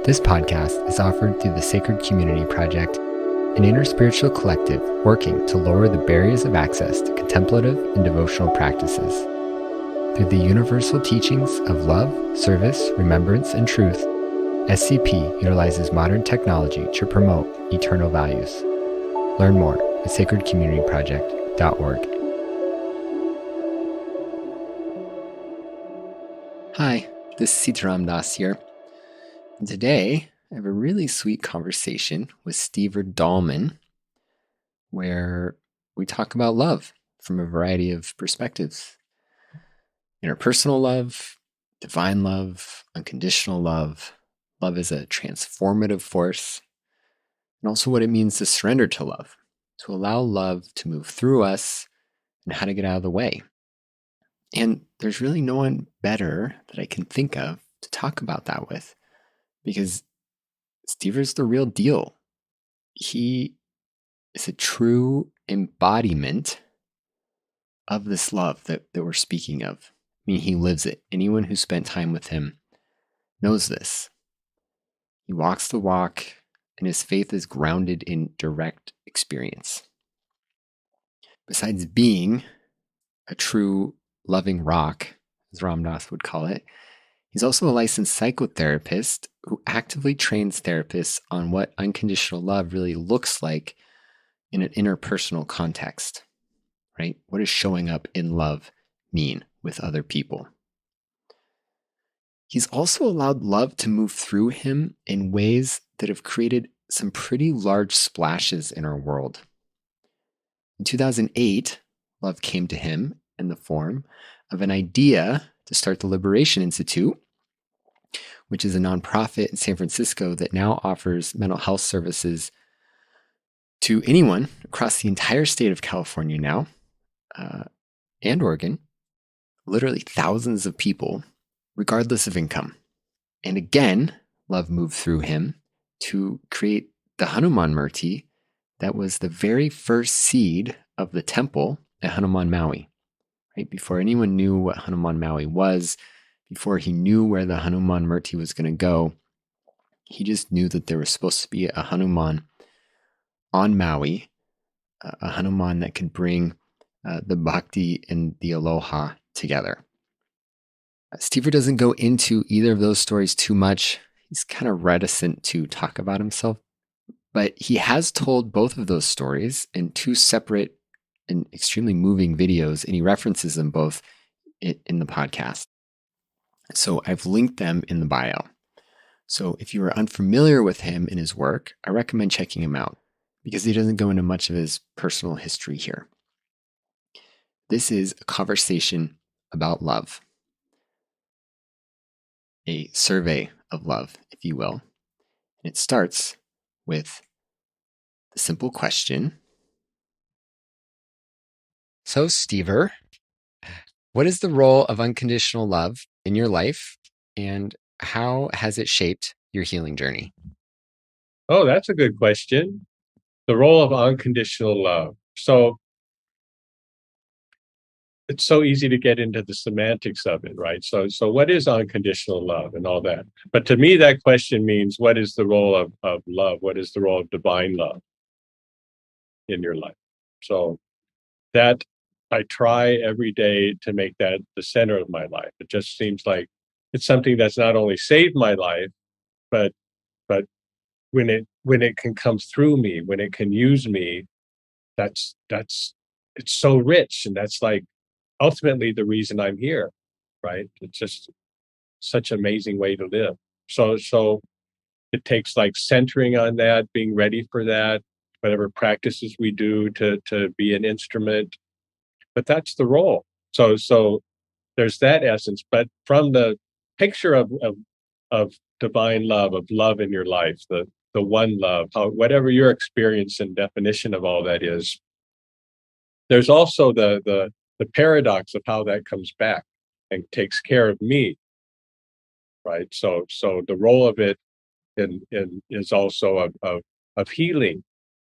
This podcast is offered through the Sacred Community Project, an interspiritual collective working to lower the barriers of access to contemplative and devotional practices. Through the universal teachings of love, service, remembrance, and truth, SCP utilizes modern technology to promote eternal values. Learn more at sacredcommunityproject.org. Hi, this is Sitaram Dass here. And today, I have a really sweet conversation with Dallman, where we talk about love from a variety of perspectives. Interpersonal love, divine love, unconditional love, love as a transformative force, and also what it means to surrender to love, to allow love to move through us and how to get out of the way. And there's really no one better that I can think of to talk about that with, because Steve is the real deal. He is a true embodiment of this love that we're speaking of. I mean, he lives it. Anyone who spent time with him knows this. He walks the walk, and his faith is grounded in direct experience. Besides being a true loving rock, as Ram Dass would call it, he's also a licensed psychotherapist who actively trains therapists on what unconditional love really looks like in an interpersonal context, right? What does showing up in love mean with other people? He's also allowed love to move through him in ways that have created some pretty large splashes in our world. In 2008, love came to him in the form of an idea to start the Liberation Institute, which is a nonprofit in San Francisco that now offers mental health services to anyone across the entire state of California now, and Oregon, literally thousands of people, regardless of income. And again, love moved through him to create the Hanuman Murti that was the very first seed of the temple at Hanuman Maui. Right? Before anyone knew what Hanuman Maui was, before he knew where the Hanuman Murti was going to go, he just knew that there was supposed to be a Hanuman on Maui, a Hanuman that could bring the bhakti and the aloha together. Steve doesn't go into either of those stories too much. He's kind of reticent to talk about himself, but he has told both of those stories in two separate and extremely moving videos, and he references them both in the podcast. So I've linked them in the bio. So if you are unfamiliar with him and his work, I recommend checking him out because he doesn't go into much of his personal history here. This is a conversation about love, a survey of love, if you will. And it starts with the simple question. So, Stever, what is the role of unconditional love in your life, and how has it shaped your healing journey? Oh, that's a good question. The role of unconditional love. So it's so easy to get into the semantics of it, right? So what is unconditional love and all that? But to me, that question means, what is the role of love? What is the role of divine love in your life? So that I try every day to make that the center of my life. It just seems like it's something that's not only saved my life, but when it can come through me, when it can use me, that's it's so rich, and that's like ultimately the reason I'm here, right? It's just such an amazing way to live. So it takes like centering on that, being ready for that, whatever practices we do to be an instrument. But that's the role. So there's that essence. But from the picture of divine love, of love in your life, the one love, whatever your experience and definition of all that is, there's also the paradox of how that comes back and takes care of me, right? So the role of it is also of healing,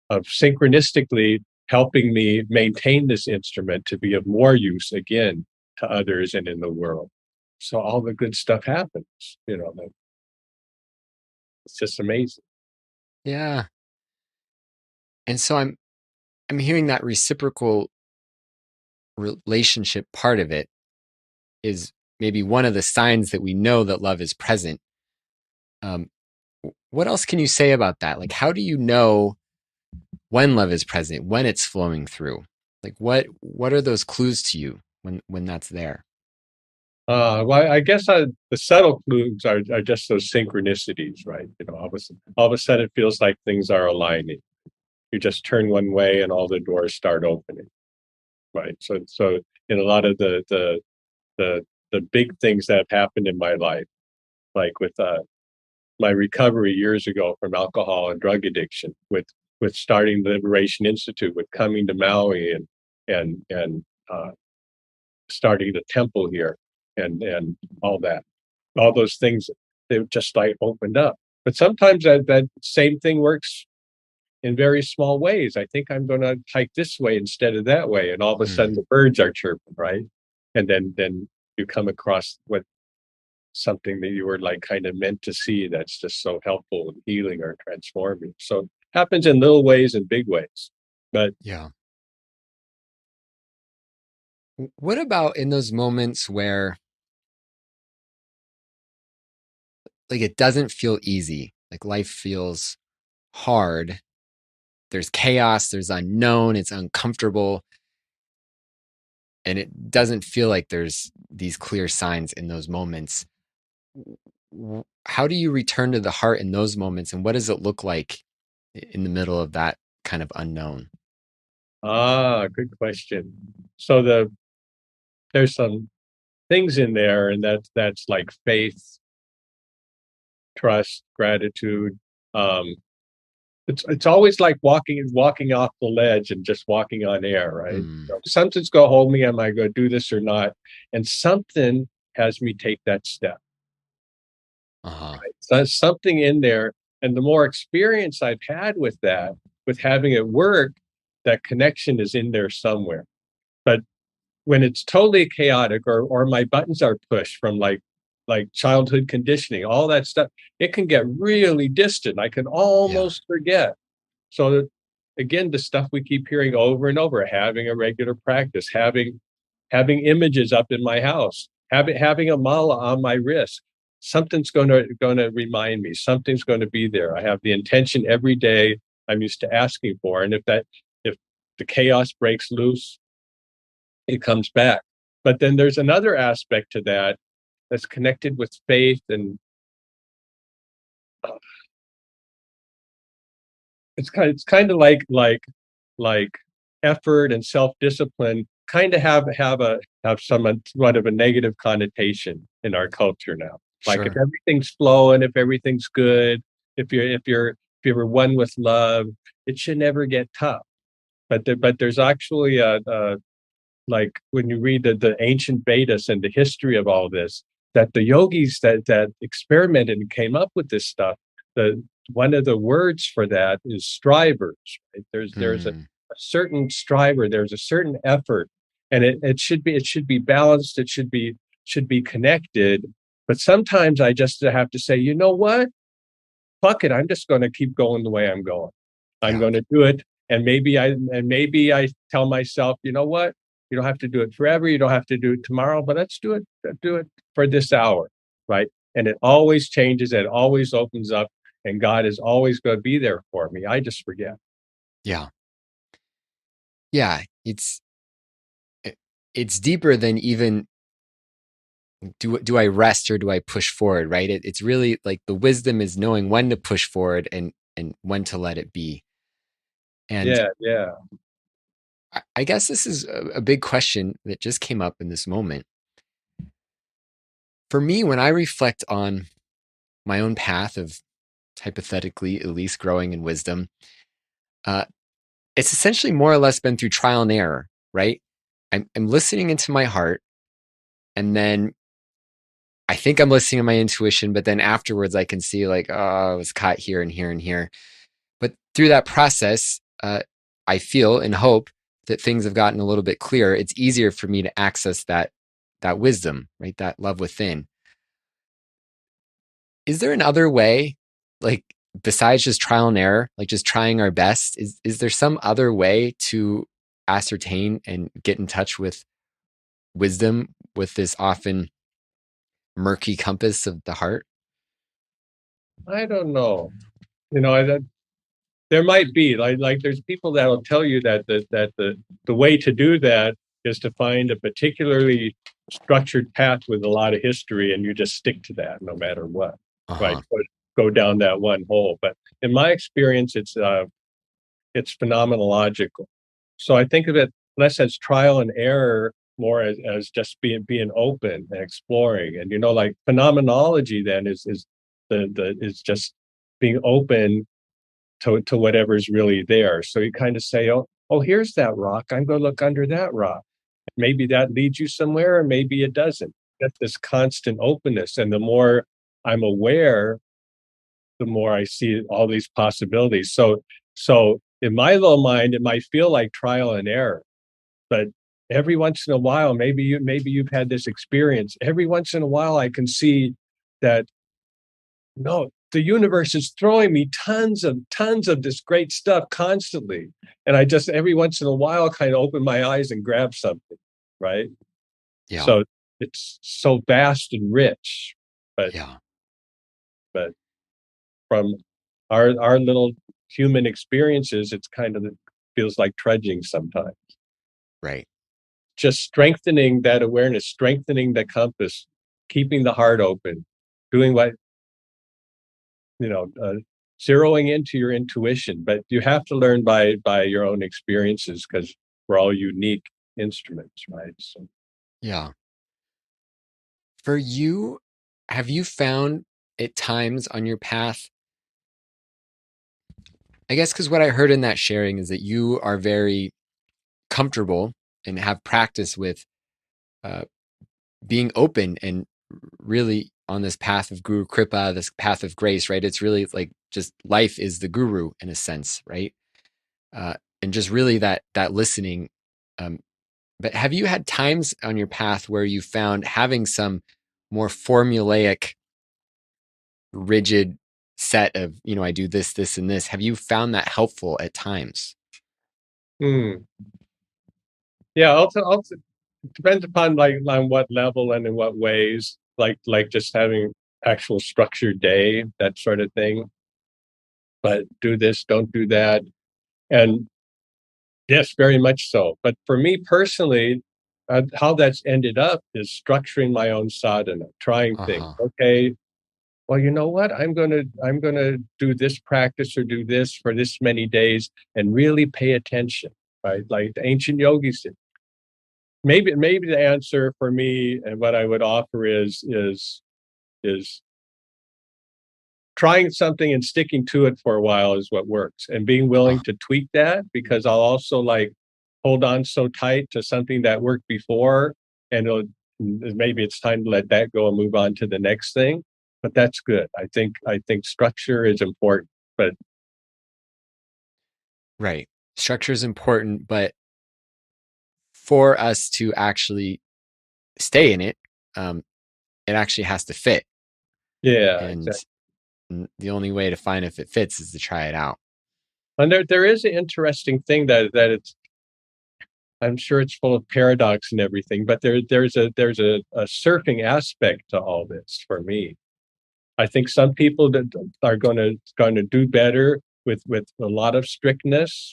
of synchronistically helping me maintain this instrument to be of more use again to others and in the world. So all the good stuff happens, It's just amazing. Yeah. And so I'm hearing that reciprocal relationship part of it is maybe one of the signs that we know that love is present. Um, what else can you say about that? Like, how do you know when love is present, when it's flowing through? Like, what are those clues to you when that's there? Well, I guess the subtle clues are just those synchronicities, right? All of a sudden it feels like things are aligning. You just turn one way and all the doors start opening, right? So in a lot of the the big things that have happened in my life, like with my recovery years ago from alcohol and drug addiction, with starting the Liberation Institute, with coming to Maui and starting the temple here, and all that, all those things, they just like opened up. But sometimes that same thing works in very small ways. I think I'm going to hike this way instead of that way, and all of a Hmm. sudden the birds are chirping, right? And then you come across what something that you were like kind of meant to see that's just so helpful and healing or transforming. So it happens in little ways and big ways. But Yeah. What about in those moments where like it doesn't feel easy, like life feels hard, there's chaos, there's unknown, it's uncomfortable, and it doesn't feel like there's these clear signs in those moments. How do you return to the heart in those moments, and what does it look like in the middle of that kind of unknown? good question. So there's some things in there, and that's like faith, trust, gratitude. Um, it's always like walking off the ledge and just walking on air, right? Mm, So something's gonna hold me. Am I gonna do this or not? And something has me take that step. uh-huh. So there's something in there, and the more experience I've had with that, with having it work, that connection is in there somewhere. But when it's totally chaotic, or my buttons are pushed from like childhood conditioning, all that stuff, it can get really distant. I can Yeah. almost forget. So again, the stuff we keep hearing over and over, having a regular practice, having images up in my house, having a mala on my wrist. Something's gonna remind me, something's going to be there. I have the intention every day I'm used to asking for. And if the chaos breaks loose, it comes back. But then there's another aspect to that that's connected with faith, and uh, it's kind of like effort and self-discipline kind of have somewhat of a negative connotation in our culture now. Like if Sure. everything's flowing, if everything's good, if you're one with love, it should never get tough. But there's actually a like when you read the ancient Vedas and the history of all this, that the yogis that experimented and came up with this stuff, the one of the words for that is strivers. Right? There's Mm, a certain striver, there's a certain effort, and it should be balanced, it should be connected. But sometimes I just have to say, you know what? Fuck it, I'm just going to keep going the way I'm going. I'm yeah. going to do it. And maybe I tell myself, you know what? You don't have to do it forever. You don't have to do it tomorrow, but let's do it. Do it for this hour, right? And it always changes. It always opens up, and God is always going to be there for me. I just forget. Yeah. Yeah. It's deeper than even do I rest or do I push forward, right? It's really like the wisdom is knowing when to push forward and when to let it be. And Yeah, yeah. I guess this is a big question that just came up in this moment. For me, when I reflect on my own path of hypothetically at least growing in wisdom, uh, it's essentially more or less been through trial and error, right? I'm listening into my heart, and then I think I'm listening to my intuition, but then afterwards I can see like, oh, I was caught here and here and here. But through that process, I feel and hope that things have gotten a little bit clearer. It's easier for me to access that wisdom, right? That love within. Is there another way? like besides just trial and error, like just trying our best, is there some other way to ascertain and get in touch with wisdom with this often murky compass of the heart? I don't know. There might be like there's people that'll tell you that the way to do that is to find a particularly structured path with a lot of history, and you just stick to that no matter what, right? Uh-huh. Go down that one hole. But in my experience, it's phenomenological. So I think of it less as trial and error, more as just being open and exploring. And like phenomenology then is the is just being open to whatever's really there. So you kind of say, oh, here's that rock. I'm going to look under that rock. Maybe that leads you somewhere, or maybe it doesn't. Get this constant openness, and the more I'm aware, the more I see all these possibilities. So in my little mind, it might feel like trial and error, but every once in a while, maybe you've had this experience. Every once in a while, I can see that no, the universe is throwing me tons of this great stuff constantly, and I just every once in a while kind of open my eyes and grab something, right? Yeah. So it's so vast and rich, but Yeah. but from our little human experiences, it's kind of feels like trudging sometimes. Right. Just strengthening that awareness, strengthening the compass, keeping the heart open, doing what you know, zeroing into your intuition. But you have to learn by your own experiences because we're all unique instruments, right? So Yeah. For you, have you found at times on your path, I guess, because what I heard in that sharing is that you are very comfortable and have practice with uh, being open and really on this path of Guru Kripa, this path of grace, right? It's really like just life is the guru in a sense, right? And just really that listening. Um, but have you had times on your path where you found having some more formulaic, rigid set of, I do this, this, and this? Have you found that helpful at times? hmm. Yeah, also depends upon like on what level and in what ways, like just having actual structured day, that sort of thing. But do this, don't do that. And yes, very much so. But for me personally, how that's ended up is structuring my own sadhana, trying things. Uh-huh. Okay, well, you know what? I'm gonna do this practice or do this for this many days and really pay attention, right? Like the ancient yogis did. Maybe the answer for me and what I would offer is trying something and sticking to it for a while is what works, and being willing to tweak that, because I'll also like hold on so tight to something that worked before, and maybe it's time to let that go and move on to the next thing. But that's good. I think structure is important, but Right. Structure is important, but for us to actually stay in it, um, it actually has to fit. yeah, And exactly. the only way to find if it fits is to try it out. And there is an interesting thing that it's I'm sure it's full of paradox and everything, but there's a surfing aspect to all this for me. I think some people that are going to do better with a lot of strictness,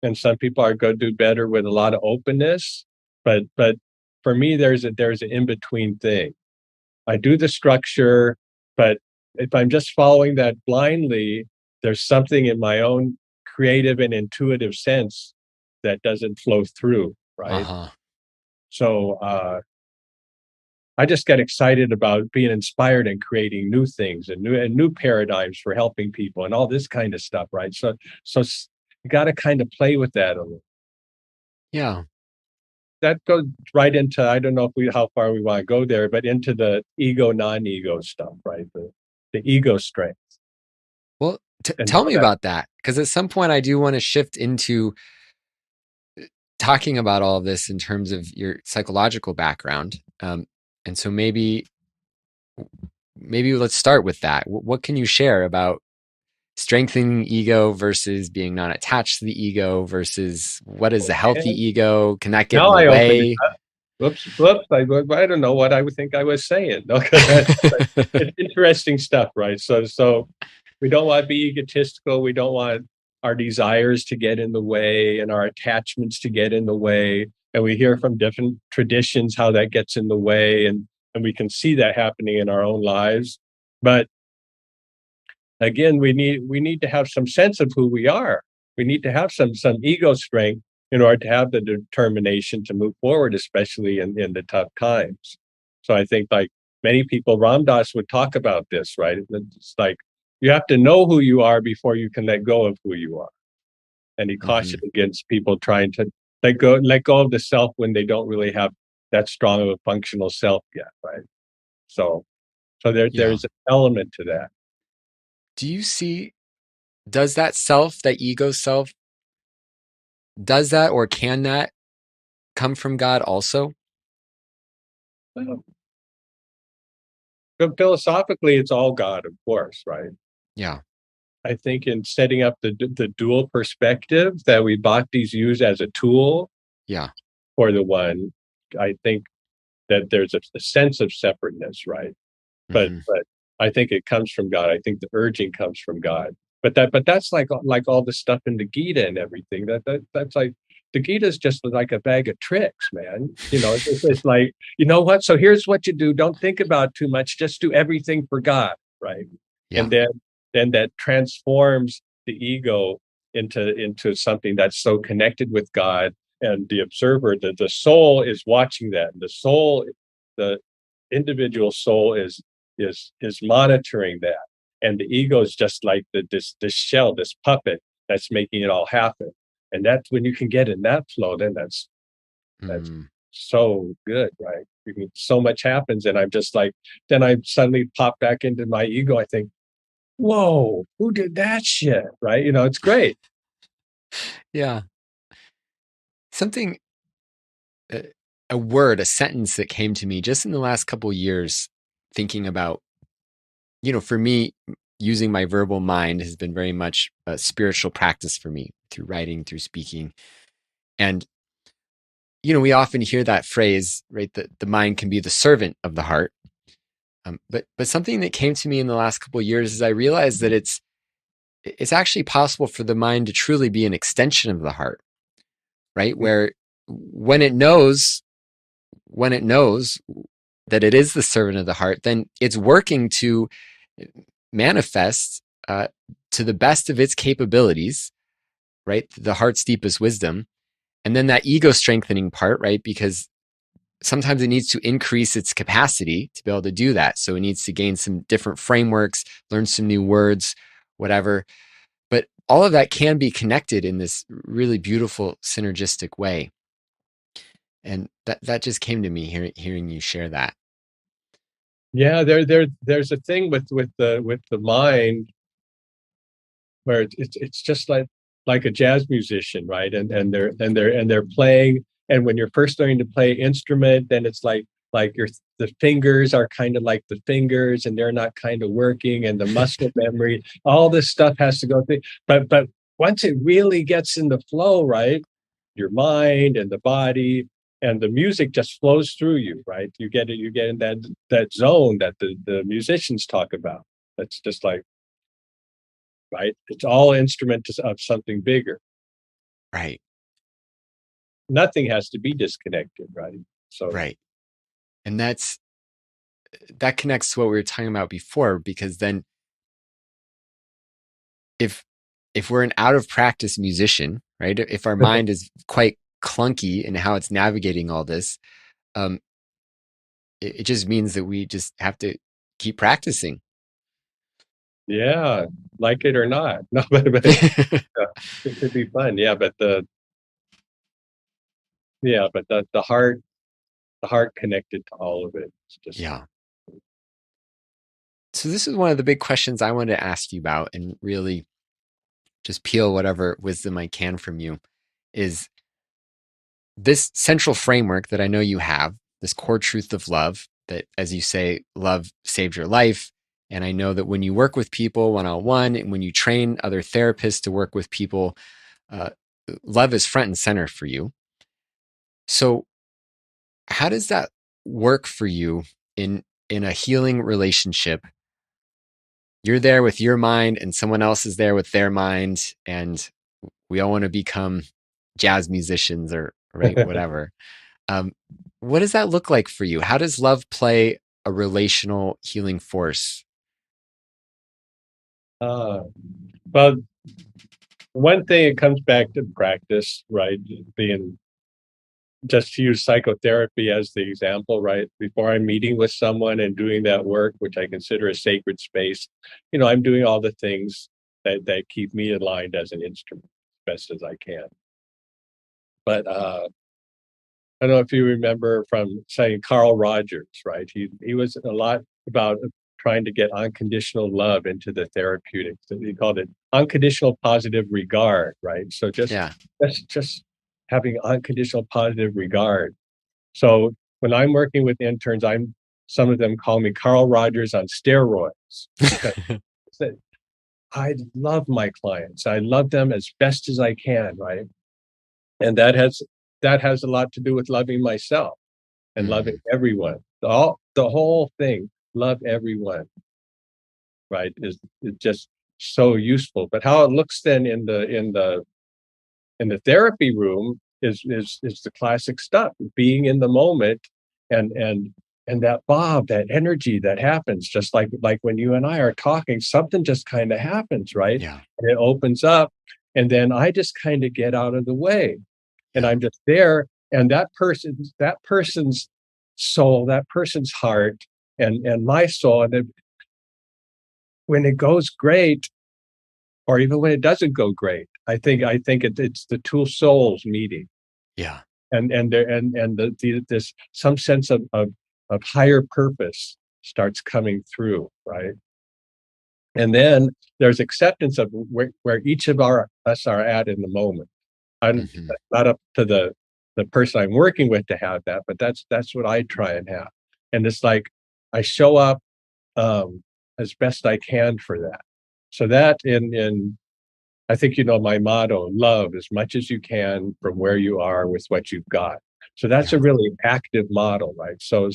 and some people are going to do better with a lot of openness. But for me, there's an in between thing. I do the structure, but if I'm just following that blindly, there's something in my own creative and intuitive sense that doesn't flow through, right? Uh-huh. So I just get excited about being inspired and creating new things and new paradigms for helping people and all this kind of stuff, right? So you got to kind of play with that a little. Yeah. That goes right into I don't know if we how far we want to go there, but into the ego non-ego stuff, right? The ego strength Well, and tell how me that. about that, because at some point I do want to shift into talking about all of this in terms of your psychological background. And so maybe maybe let's start with that. What can you share about strengthening ego versus being not attached to the ego versus what is a healthy And ego? Can that get in now the I opened it way? up. Whoops. I don't know what I would think I was saying. Okay, it's interesting stuff, right? So we don't want to be egotistical. We don't want our desires to get in the way and our attachments to get in the way. And we hear from different traditions how that gets in the way, and we can see that happening in our own lives. But again, we need to have some sense of who we are. We need to have some ego strength in order to have the determination to move forward, especially in the tough times. So I think like many people, Ram Dass would talk about this, right? It's like you have to know who you are before you can let go of who you are. And he Hmm. cautioned against people trying to let go of the self when they don't really have that strong of a functional self yet, right? So Yeah. there's an element to that. Do you see, does that self, that ego self, does that or can that come from God also? Well, but philosophically, it's all God, of course, right? Yeah. I think in setting up the dual perspective that we bhaktis use as a tool Yeah. for the one, I think that there's a sense of separateness, right? Hmm. But I think it comes from God. I think the urging comes from God. But that's like all the stuff in the Gita and everything. That's like the Gita is just like a bag of tricks, man. It's like, you know what? So here's what you do. Don't think about too much. Just do everything for God, right? Yeah. And then that transforms the ego into something that's so connected with God and the observer. The soul is watching that. And the individual soul is monitoring that, and the ego is just like this shell, this puppet that's making it all happen. And that's when you can get in that flow, then that's Mm. so good, right? So much happens, and I'm just like, then I suddenly pop back into my ego. I think, whoa, who did that shit, right? It's great. Yeah. Something, uh, a word, a sentence that came to me just in the last couple years, thinking about, for me, using my verbal mind has been very much a spiritual practice for me through writing, through speaking. And, we often hear that phrase, right? That the mind can be the servant of the heart. But something that came to me in the last couple of years is I realized that it's actually possible for the mind to truly be an extension of the heart, right? Where when it knows that it is the servant of the heart, then it's working to manifest to the best of its capabilities, right? The heart's deepest wisdom. And then that ego strengthening part, right? Because sometimes it needs to increase its capacity to be able to do that. So it needs to gain some different frameworks, learn some new words, whatever. But all of that can be connected in this really beautiful synergistic way. And that just came to me hearing you share that. Yeah, there's a thing with the mind where it's just like a jazz musician, right? And they're playing, and when you're first learning to play instrument, then it's like the fingers are kind of like the fingers, and they're not kind of working, and the muscle memory, all this stuff has to go through. But once it really gets in the flow, right? Your mind and the body and the music just flows through you, right? You get in that zone that the musicians talk about. That's just like, right? It's all instrument of something bigger. Right, Nothing has to be disconnected, right? So right. And that connects to what we were talking about before, because then if we're an out of practice musician, right? If our mind is quite clunky in how it's navigating all this, um, it just means that we just have to keep practicing. yeah, like it or not. No, it could be fun. But the heart connected to all of it. It's just Yeah. So this is one of the big questions I wanted to ask you about and really just peel whatever wisdom I can from you is this central framework that I know you have, this core truth of love. that, as you say, love saved your life. And I know that when you work with people one-on-one and when you train other therapists to work with people, uh, love is front and center for you. So how does that work for you in a healing relationship? You're there with your mind and someone else is there with their mind, and we all want to become jazz musicians or right, whatever. Um, what does that look like for you? How does love play a relational healing force? uh, well, one thing, it comes back to practice, right? Being, just to use psychotherapy as the example, right? Before I'm meeting with someone and doing that work, which I consider a sacred space, I'm doing all the things that keep me aligned as an instrument as best as I can. But I don't know if you remember from saying Carl Rogers, right? He was a lot about trying to get unconditional love into the therapeutics. He called it unconditional positive regard, right? So Yeah. just having unconditional positive regard. So when I'm working with interns, some of them call me Carl Rogers on steroids because I love my clients. I love them as best as I can, right? And that has a lot to do with loving myself and loving Mhm. everyone. The whole thing, love everyone, right? Is just so useful. But how it looks then in the therapy room is the classic stuff, being in the moment, and that Bob, that energy that happens, just like when you and I are talking, something just kind of happens, right? Yeah. And it opens up, and then I just kind of get out of the way, and Yeah. I'm just there, and that person's soul, that person's heart, and my soul, and then when it goes great, or even when it doesn't go great, I think it's the two souls meeting, Yeah. and this some sense of higher purpose starts coming through, right? And then there's acceptance of where each of us are at in the moment. I'm Mhm. not up to the person I'm working with to have that, but that's what I try and have. And it's like I show up as best I can for that. So that in I think my motto, love as much as you can from where you are with what you've got. So that's a Yeah. really active model, right? So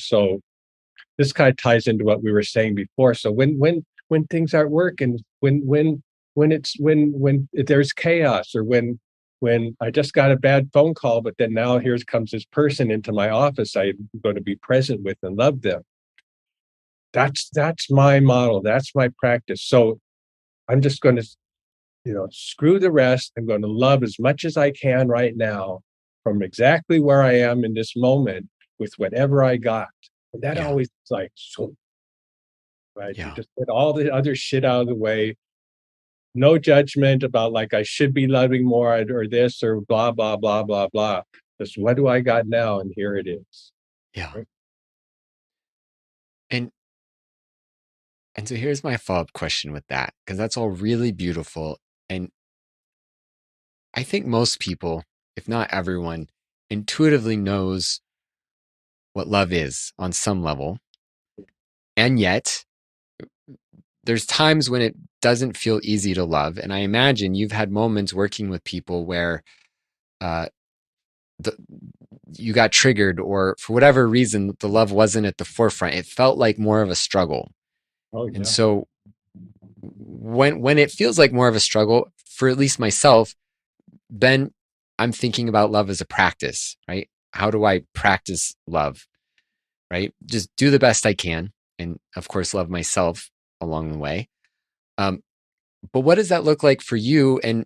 this kind of ties into what we were saying before. So when things aren't working, when there's chaos, or when I just got a bad phone call, but then now here comes this person into my office I'm going to be present with and love them. That's my model. That's my practice. So I'm just going to screw the rest. I'm going to love as much as I can right now from exactly where I am in this moment with whatever I got. And that Yeah. always is like, so, right? You Yeah. just get all the other shit out of the way. No judgment about like, I should be loving more or this or blah, blah, blah, blah, blah. Just what do I got now? And here it is. Yeah. Right? And so here's my follow-up question with that, because that's all really beautiful. And I think most people, if not everyone, intuitively knows what love is on some level. And yet, there's times when it doesn't feel easy to love. And I imagine you've had moments working with people where uh, the, you got triggered, or for whatever reason, the love wasn't at the forefront. It felt like more of a struggle. Oh, And yeah. so when it feels like more of a struggle, for at least myself, then I'm thinking about love as a practice, right? How do I practice love, right? Just do the best I can. And of course, love myself along the way. Um, but what does that look like for you? And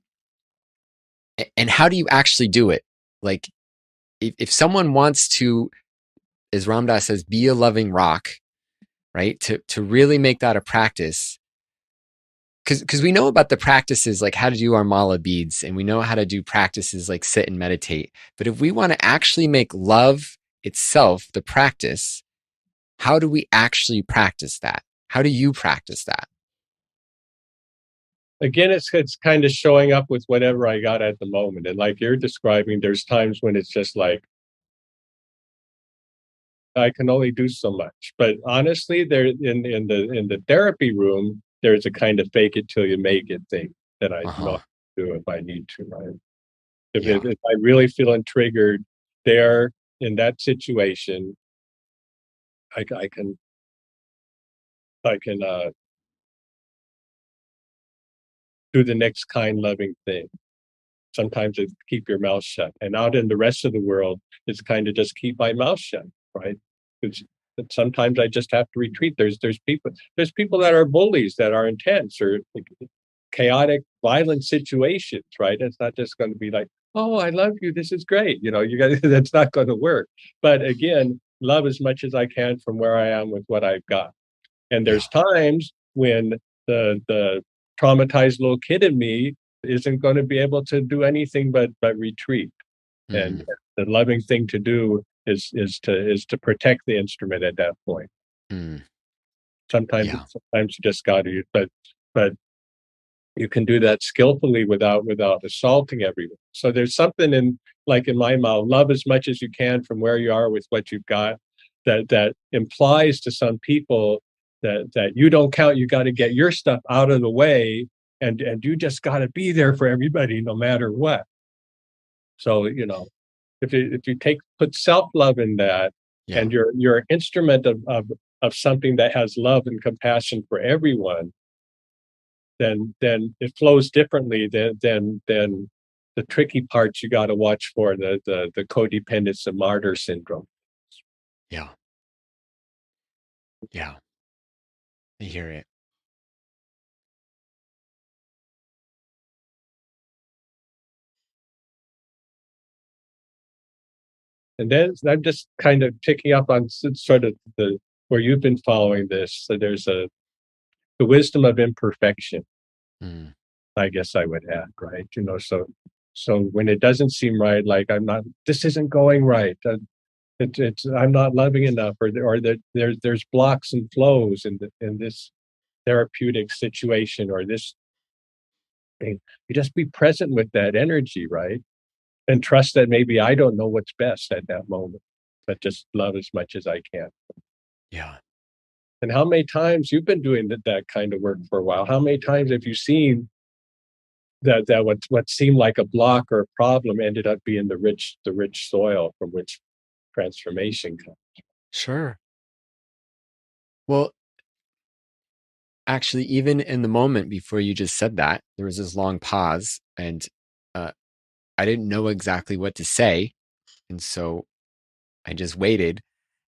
how do you actually do it? Like, if someone wants to, as Ram Dass says, be a loving rock, right? To really make that a practice, because we know about the practices like how to do our mala beads, and we know how to do practices like sit and meditate. But if we want to actually make love itself the practice, how do we actually practice that? How do you practice that? Again, it's kind of showing up with whatever I got at the moment. And like you're describing, there's times when it's just like, I can only do so much. But honestly, there in the therapy room, there's a kind of fake it till you make it thing that I know how Uh-huh. to do if I need to, right? Yeah. If I really feeling triggered there in that situation, I, I can I can do the next kind, loving thing. Sometimes it's keep your mouth shut, and out in the rest of the world, it's kind of just keep my mouth shut, right? It's, sometimes I just have to retreat. There's people that are bullies that are intense or like, chaotic, violent situations, right? It's not just going to be like, oh, I love you. This is great. You know, you got that's not going to work. But again, love as much as I can from where I am with what I've got. And Yeah. there's times when the traumatized little kid in me isn't going to be able to do anything but retreat. And Mm. the loving thing to do is to protect the instrument at that point. Mm. Yeah. Sometimes you just got to, but you can do that skillfully without assaulting everyone. So there's something in like in my mouth, love as much as you can from where you are with what you've got. That implies to some people that you don't count. You got to get your stuff out of the way, and you just got to be there for everybody no matter what. So if you put self love in that, Yeah. and you're an instrument of something that has love and compassion for everyone, then it flows differently than the tricky parts you got to watch for the codependence and martyr syndrome. Yeah. Yeah. I hear it. And then I'm just kind of picking up on sort of the where you've been following this. So there's the wisdom of imperfection. Mm. I guess I would add, right? So when it doesn't seem right, like this isn't going right. It's I'm not loving enough, or that there's blocks and flows in this therapeutic situation or this thing. You just be present with that energy, right? And trust that maybe I don't know what's best at that moment, but just love as much as I can. Yeah. And how many times you've been doing that kind of work for a while? How many times have you seen that what seemed like a block or a problem ended up being the rich soil from which transformation comes? Sure. Well, actually, even in the moment before you just said that, there was this long pause, and uh, I didn't know exactly what to say. And so I just waited.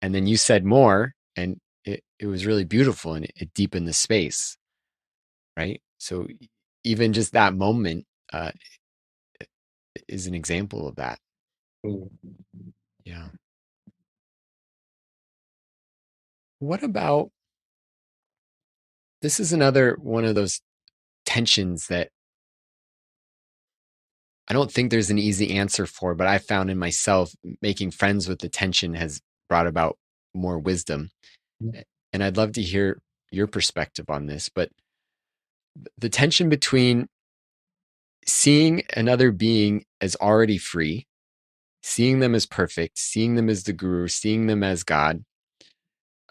And then you said more, and it was really beautiful, and it deepened the space, right? So even just that moment uh, is an example of that. Mm. Yeah. What about this? Is another one of those tensions that I don't think there's an easy answer for, but I found in myself making friends with the tension has brought about more wisdom. And I'd love to hear your perspective on this, but the tension between seeing another being as already free, seeing them as perfect, seeing them as the guru, seeing them as God,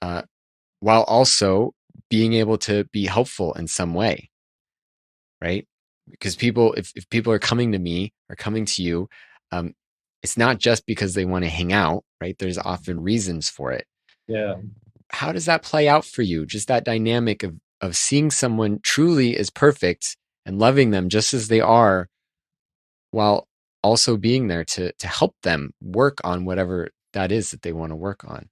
uh, while also being able to be helpful in some way, right? Because if people are coming to me or coming to you, um, it's not just because they want to hang out, right? There's often reasons for it. Yeah. How does that play out for you? Just that dynamic of seeing someone truly as perfect and loving them just as they are, while also being there to help them work on whatever that is that they want to work on.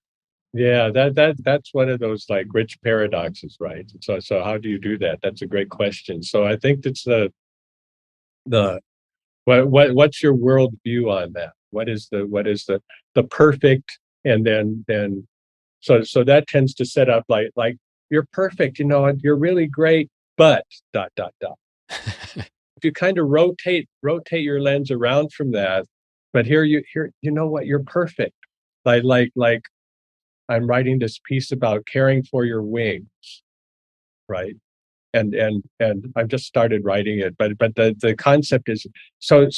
Yeah, that's one of those like rich paradoxes, right? So how do you do that? That's a great question. So I think that's the what's your world view on that? What is the perfect, and then so that tends to set up like you're perfect, you're really great, but dot dot dot. If you kind of rotate your lens around from that, but here you know what, you're perfect. Like I'm writing this piece about caring for your wings, right? And I've just started writing it, but the concept is so.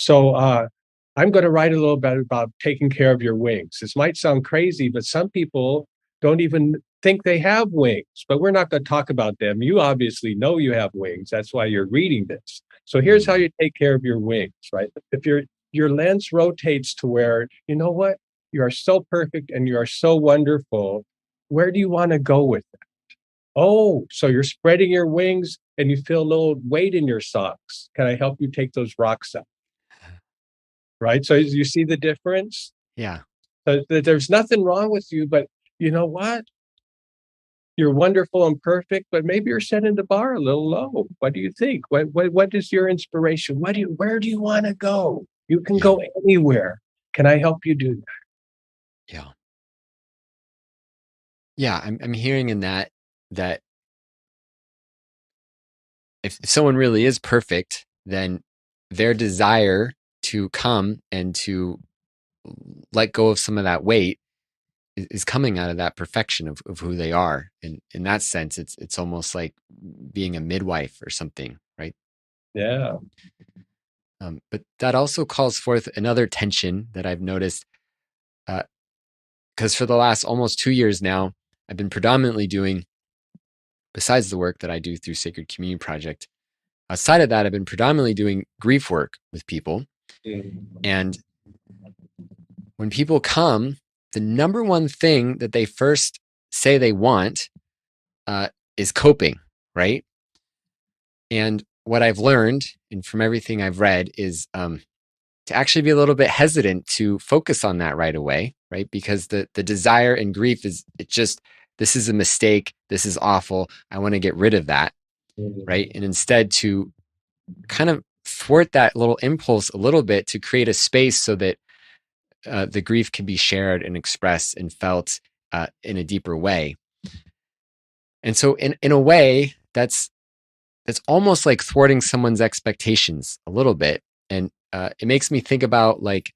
I'm going to write a little bit about taking care of your wings. This might sound crazy, but some people don't even think they have wings, but we're not going to talk about them. You obviously know you have wings. That's why you're reading this. So here's how you take care of your wings, right? If your lens rotates to where, you know what, you are so perfect and you are so wonderful. Where do you want to go with that? Oh, so you're spreading your wings and you feel a little weight in your socks. Can I help you take those rocks out? Right? So you see the difference? Yeah. So there's nothing wrong with you, but you know what? You're wonderful and perfect, but maybe you're setting the bar a little low. What do you think? What is your inspiration? Where do you want to go? You can Yeah. go anywhere. Can I help you do that? Yeah. Yeah. I'm hearing in that if someone really is perfect, then their desire to come and to let go of some of that weight is coming out of that perfection of who they are. And in that sense, it's almost like being a midwife or something, right? Yeah. But that also calls forth another tension that I've noticed, because for the last almost 2 years now, I've been predominantly doing, besides the work that I do through Sacred Community Project, outside of that, I've been predominantly doing grief work with people. Mm. And when people come, the number one thing that they first say they want is coping, right? And what I've learned, and from everything I've read, is to actually be a little bit hesitant to focus on that right away, right? Because the desire and grief is, it just, this is a mistake, this is awful, I want to get rid of that, right? And instead to kind of thwart that little impulse a little bit to create a space so that the grief can be shared and expressed and felt in a deeper way. And so in a way, that's almost like thwarting someone's expectations a little bit. And it makes me think about like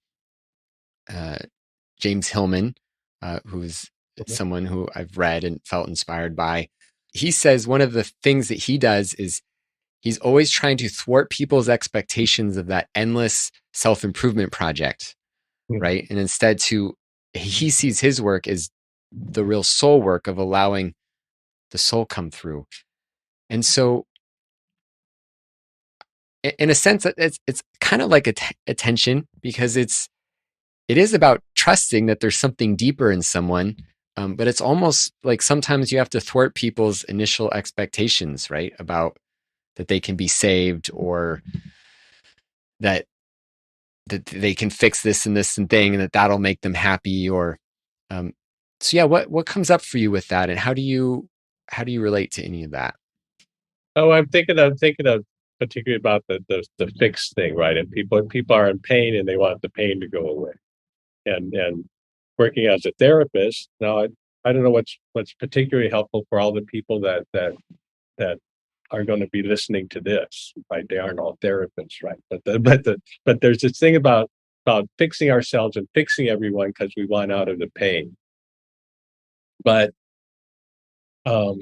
James Hillman, who's someone who I've read and felt inspired by. He says one of the things that he does is he's always trying to thwart people's expectations of that endless self-improvement project, right? And instead he sees his work as the real soul work of allowing the soul come through. And so in a sense, it's kind of like a tension, because it is about trusting that there's something deeper in someone, but it's almost like sometimes you have to thwart people's initial expectations, right? About that they can be saved, or that they can fix this and this and thing, and that'll make them happy, or so yeah. What comes up for you with that, and how do you relate to any of that? Oh, I'm thinking of particularly about the fixed thing, right? And people are in pain and they want the pain to go away. And working as a therapist now, I don't know what's particularly helpful for all the people that are going to be listening to this, right? They aren't all therapists, right? But there's this thing about fixing ourselves and fixing everyone because we want out of the pain. But um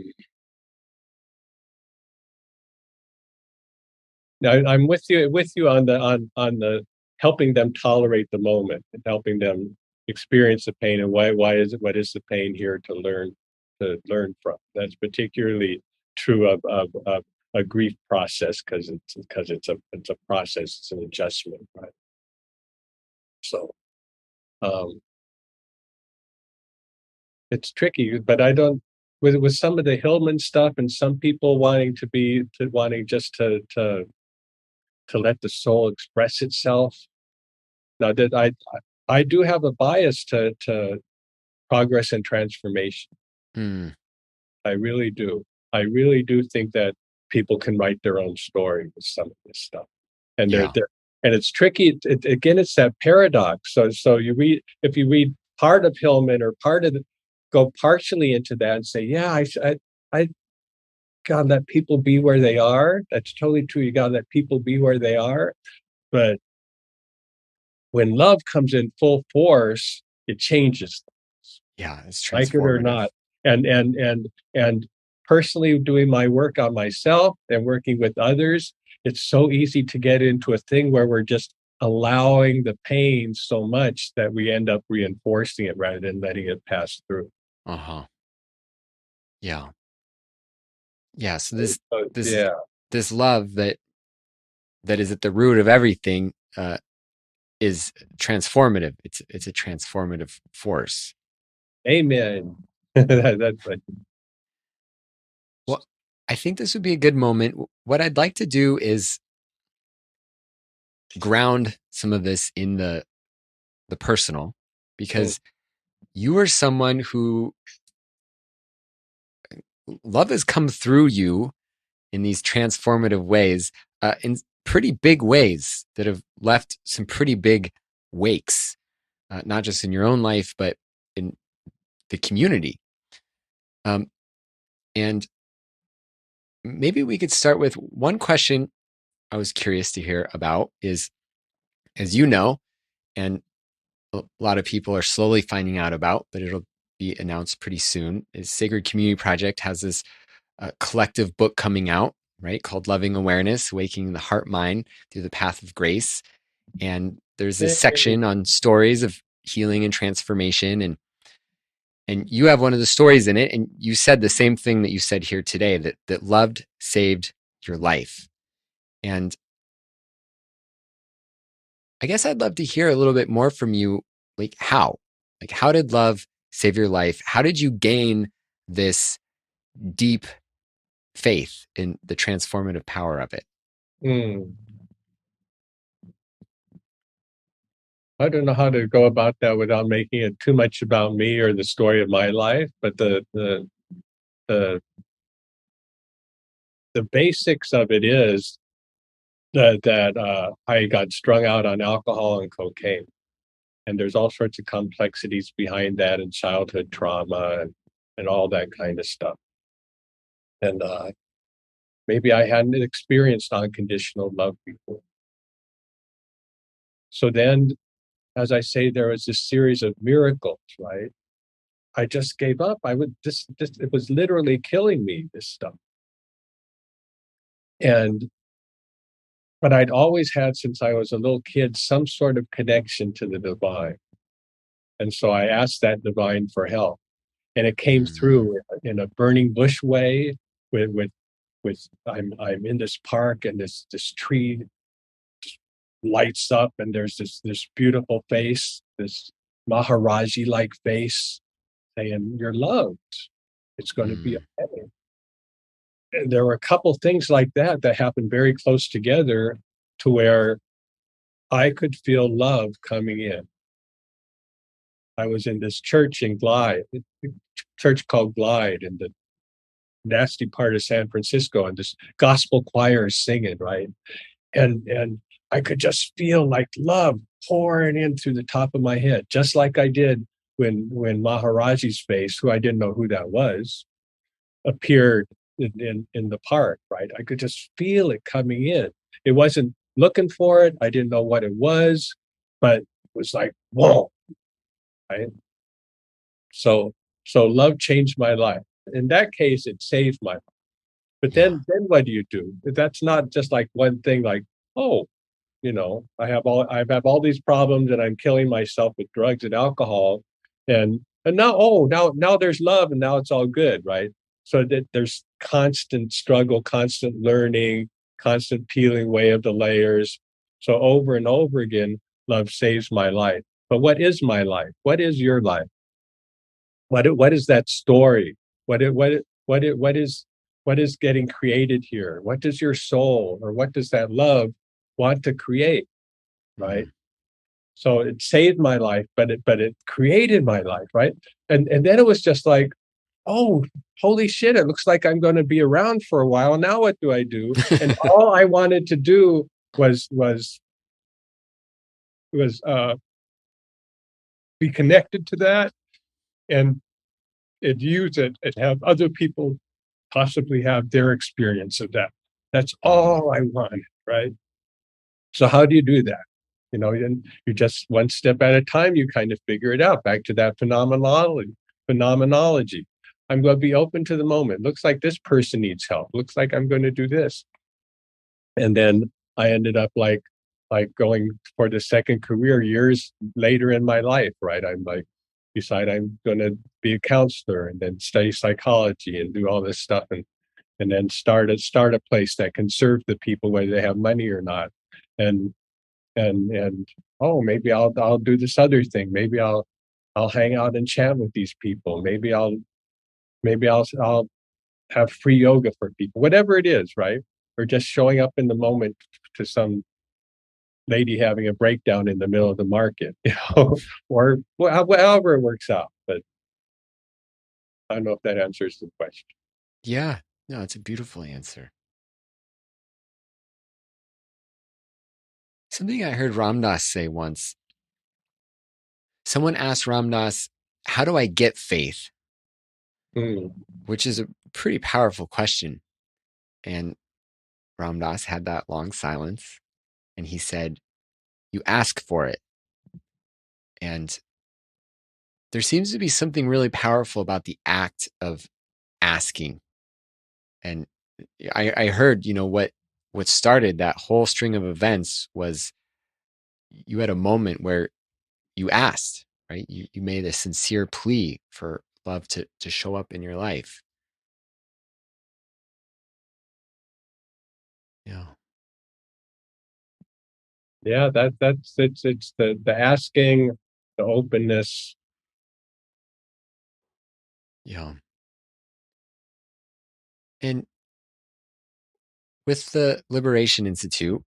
I'm with you on the helping them tolerate the moment and helping them experience the pain, and what is the pain here to learn from. That's particularly true of a grief process, because it's a process, it's an adjustment, right? So um it's tricky, but I don't, with some of the Hillman stuff and some people wanting just to let the soul express itself. Now that I do have a bias to progress and transformation. Mm, I really do. I really do think that people can write their own story with some of this stuff, and yeah. and it's tricky. Again, it's that paradox. So if you read part of Hillman or go partially into that and say, yeah, I gotta let people be where they are. That's totally true. You gotta let people be where they are, but when love comes in full force, it changes, Yeah, it's like it or transformative. not. And personally doing my work on myself and working with others, it's so easy to get into a thing where we're just allowing the pain so much that we end up reinforcing it rather than letting it pass through. Uh-huh. Yeah. Yeah. So this Yeah. this love that is at the root of everything is transformative. It's a transformative force. Amen. That's like, Well, I think this would be a good moment. What I'd like to do is ground some of this in the personal, because you are someone who love has come through you in these transformative ways, in pretty big ways that have left some pretty big wakes, not just in your own life, but in the community. And maybe we could start with one question I was curious to hear about is, as you know, and a lot of people are slowly finding out about, but it'll be announced pretty soon, is Sacred Community Project has this collective book coming out, right, called Loving Awareness, Waking the Heart Mind Through the Path of Grace. And there's this section on stories of healing and transformation. And you have one of the stories in it, and you said the same thing that you said here today, that loved saved your life. And I guess I'd love to hear a little bit more from you. Like how? Like how did love save your life? How did you gain this deep faith in the transformative power of it? mm. I don't know how to go about that without making it too much about me or the story of my life, but the the basics of it is that I got strung out on alcohol and cocaine, and there's all sorts of complexities behind that and childhood trauma and all that kind of stuff. And maybe I hadn't experienced unconditional love before. So then, as I say, there was this series of miracles, right? I just gave up. I would this it was literally killing me, this stuff. And but I'd always had since I was a little kid some sort of connection to the divine. And so I asked that divine for help. And it came Mm, through in a burning bush way with I'm in this park and this tree lights up and there's this beautiful face, this Maharaji like face saying, "You're loved. It's going to be mm, okay." And there were a couple things like that that happened very close together to where I could feel love coming in. I was in this church in Glide, church called Glide in the nasty part of San Francisco, and this gospel choir is singing, right? And I could just feel like love pouring in through the top of my head, just like I did when Maharaji's face, who I didn't know who that was, appeared in the park, right? I could just feel it coming in. It wasn't looking for it. I didn't know what it was, but it was like, whoa, right? So so love changed my life. In that case, it saved my life. But yeah. then what do you do? That's not just like one thing like, oh, I have all these problems and I'm killing myself with drugs and alcohol. And now, now there's love and now it's all good, right? So that there's constant struggle, constant learning, constant peeling away of the layers. So over and over again, love saves my life. But what is my life? What is your life? What is that story? What is getting created here? What does your soul or what does that love want to create? Right. Mm, So it saved my life, but it created my life, right? And then it was just like, oh, holy shit! It looks like I'm going to be around for a while. Now what do I do? And all I wanted to do was be connected to that and use it and have other people possibly have their experience of that. That's mm, all I wanted, right? So how do you do that? And you just one step at a time, you kind of figure it out. Back to that phenomenology. I'm going to be open to the moment. Looks like this person needs help. Looks like I'm going to do this. And then I ended up like like going for the second career years later in my life, right? I'm like, decide I'm going to be a counselor and then study psychology and do all this stuff and then start a place that can serve the people whether they have money or not. And and oh, maybe I'll do this other thing. Maybe I'll hang out and chat with these people. Maybe I'll have free yoga for people. Whatever it is, right? Or just showing up in the moment to some lady having a breakdown in the middle of the market, or however it works out. But I don't know if that answers the question. Yeah. No, it's a beautiful answer. Something I heard Ram Dass say once. Someone asked Ram Dass, "How do I get faith?" Mm. Which is a pretty powerful question. And Ram Dass had that long silence, and he said, "You ask for it." And there seems to be something really powerful about the act of asking. And I heard, what started that whole string of events was you had a moment where you asked, right? You made a sincere plea for love to show up in your life. Yeah. Yeah, that's it's the asking, the openness. Yeah. And with the Liberation Institute,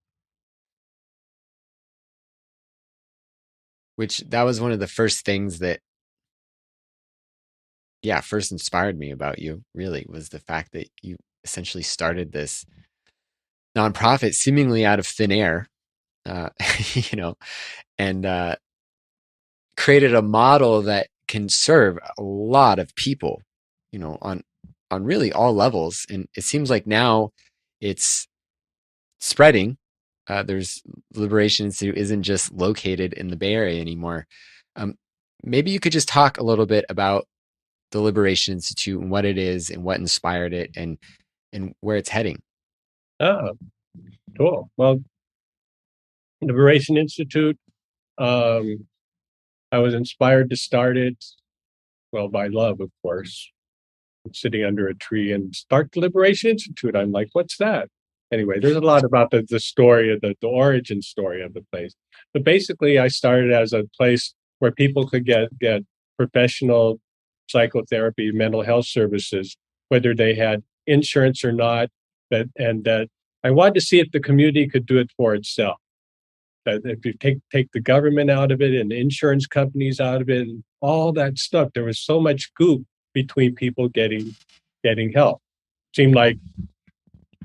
which that was one of the first things that, yeah, first inspired me about you, really, was the fact that you essentially started this nonprofit seemingly out of thin air, uh, you know, and created a model that can serve a lot of people, on really all levels. And it seems like now it's spreading. There's Liberation Institute isn't just located in the Bay Area anymore. Um, Maybe you could just talk a little bit about the Liberation Institute and what it is and what inspired it and where it's heading. Oh, cool. Well, Liberation Institute. Um, I was inspired to start it, well, by love, of course. Sitting under a tree and start the Liberation Institute. I'm like, what's that? Anyway, there's a lot about the story of the origin story of the place. But basically, I started as a place where people could get professional psychotherapy, mental health services, whether they had insurance or not. That I wanted to see if the community could do it for itself. That if you take the government out of it and the insurance companies out of it and all that stuff, there was so much goop between people getting help. Seemed like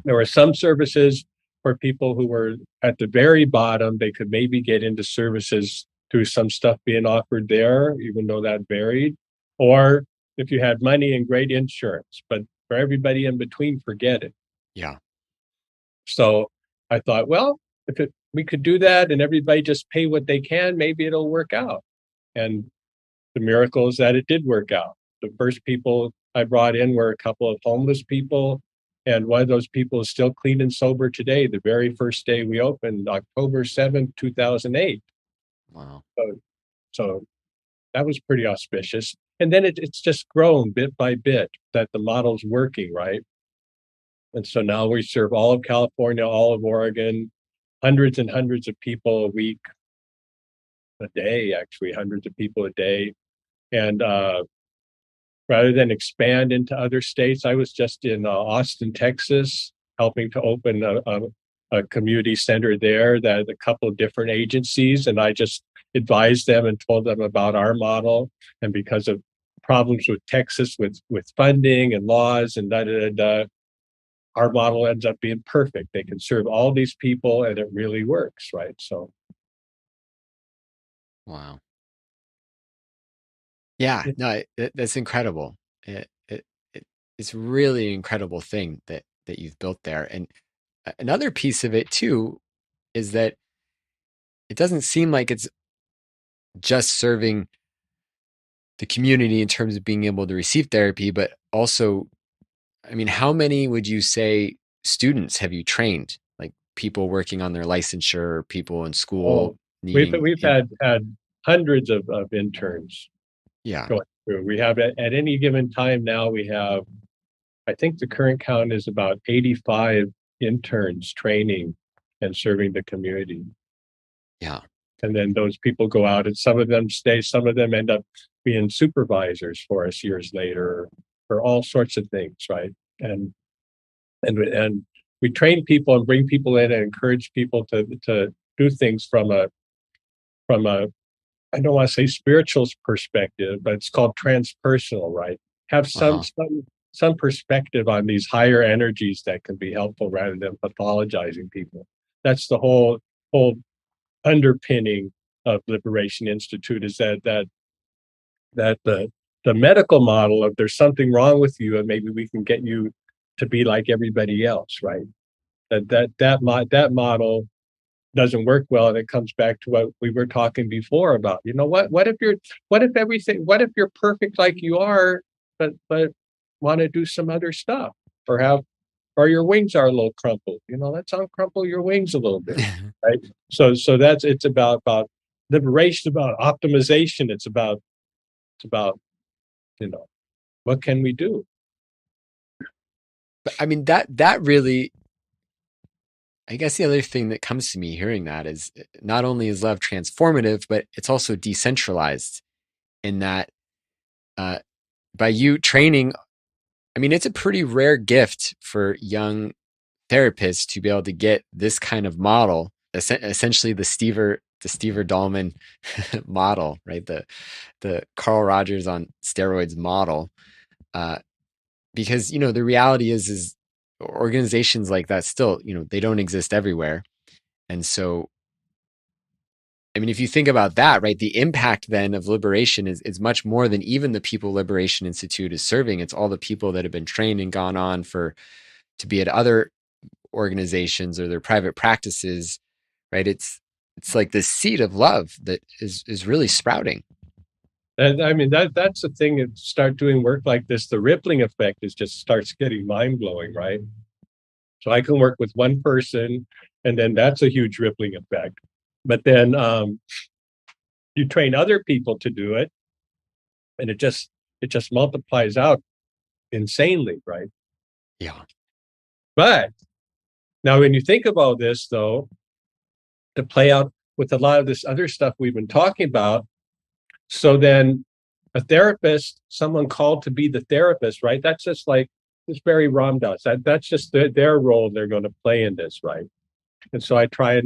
there were some services for people who were at the very bottom. They could maybe get into services through some stuff being offered there, even though that varied. Or if you had money and great insurance, but for everybody in between, forget it. Yeah. So I thought, well, we could do that and everybody just pay what they can, maybe it'll work out. And the miracle is that it did work out. The first people I brought in were a couple of homeless people. And one of those people is still clean and sober today, the very first day we opened, October 7th, 2008. Wow. So that was pretty auspicious. And then it's just grown bit by bit that the model's working, right? And so now we serve all of California, all of Oregon, hundreds and hundreds of people a week, a day, actually, hundreds of people a day. And rather than expand into other states, I was just in Austin, Texas, helping to open a community center there that a couple of different agencies. And I just advised them and told them about our model. And because of problems with Texas with funding and laws and our model ends up being perfect. They can serve all these people and it really works, right? So Wow. Yeah. No, that's incredible. It's really an incredible thing that you've built there. And another piece of it too is that it doesn't seem like it's just serving the community in terms of being able to receive therapy, but also, I mean, how many would you say students have you trained? Like people working on their licensure, people in school Oh, we've needing. we've had hundreds of interns Yeah. going through. We have at any given time now, we have, I think the current count is about 85 interns training and serving the community. Yeah. And then those people go out and some of them stay, some of them end up being supervisors for us years later, or all sorts of things, right? And and we train people and bring people in and encourage people to do things from a I don't want to say spiritual perspective, but it's called transpersonal, right? Have Uh-huh. some perspective on these higher energies that can be helpful rather than pathologizing people. That's the whole underpinning of Liberation Institute, is that the medical model of there's something wrong with you and maybe we can get you to be like everybody else, right? That model doesn't work well, and it comes back to what we were talking before about, what if you're perfect like you are, but want to do some other stuff, or have or your wings are a little crumpled, let's uncrumple your wings a little bit, right? So that's it's about liberation, about optimization. It's about you know what can we do. But I mean, that really, I guess the other thing that comes to me hearing that is not only is love transformative, but it's also decentralized in that uh, by you training, I mean, it's a pretty rare gift for young therapists to be able to get this kind of model, essentially the Stever Dallman model, right? The Carl Rogers on steroids model. Uh, because the reality is organizations like that still, they don't exist everywhere. And so, I mean, if you think about that, right, the impact then of liberation is much more than even the people Liberation Institute is serving. It's all the people that have been trained and gone on to be at other organizations or their private practices, right? It's like this seed of love that is really sprouting. And I mean that's the thing. If you start doing work like this, the rippling effect is just starts getting mind blowing, right? So I can work with one person, and then that's a huge rippling effect. But then you train other people to do it, and it just multiplies out insanely, right? Yeah. But now, when you think about this, though, to play out with a lot of this other stuff we've been talking about, so then a therapist, someone called to be the therapist, right? That's just like this Barry Ram does. That's just their role they're going to play in this, right? And so I try